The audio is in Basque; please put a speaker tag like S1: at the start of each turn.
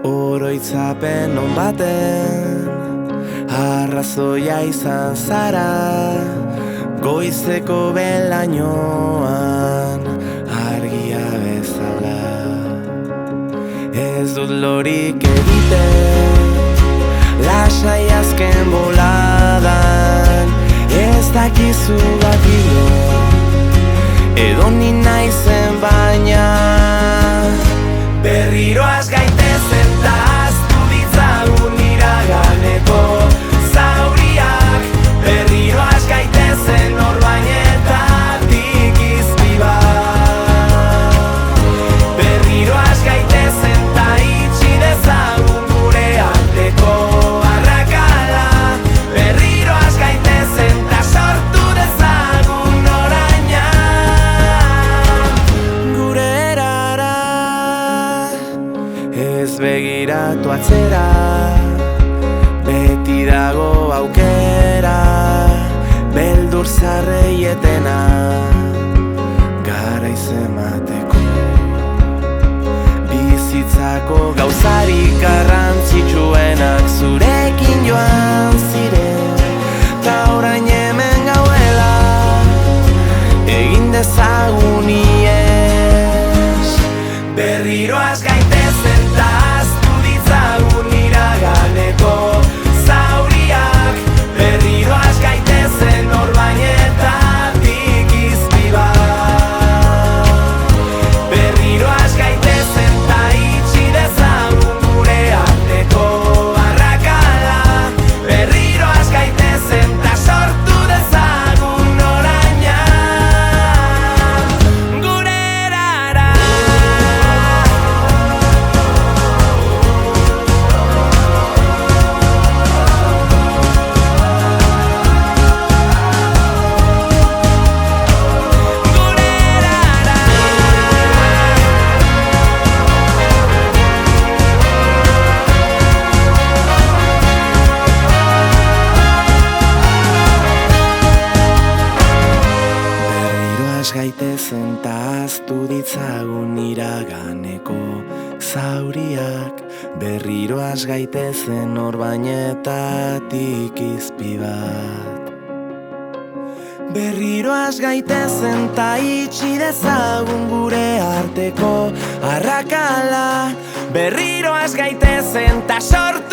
S1: Oroitzapen on baten arrazoia izan zara, goizeko belainoan argia bezala. Ez dut lorik egiten, lasai azken boladan, ez dakizu bakilo, edo ni naizen baina. Berriro has gaitezen ta ahaztu ditzagun iraganeko zauriak. Berriro has gaitezen orbainetatik izpi bat. Berriro has gaitezen ta itxi dezagun gure arteko arrakala. Berriro has gaitezen ta sortu dezagun oraina gure erara. Ez begiratu atzera, beti dago aukera, beldur zarrei etena, garaiz emateko. Bizitzako gauzarik garrantzitsuenak zurekin joan ziren, ta orain hemen gauela, egin dezagun ies. Berriro has gaitezen ta ahaztu ditzagun iraganeko zauriak. Berriro has gaitezen orbainetatik izpi bat. Berriro has gaitezen ta itxi dezagun gure arteko arrakala. Berriro has gaitezen ta sortu dezagun oraina gure erara. Gaitezen ta ahaztu ditzagun iraganeko zauriak. Berriro has gaitezen orbainetatik izpi bat. Berriro has gaitezen ta itxi dezagun gure arteko arrakala. Berriro has gaitezen ta sortu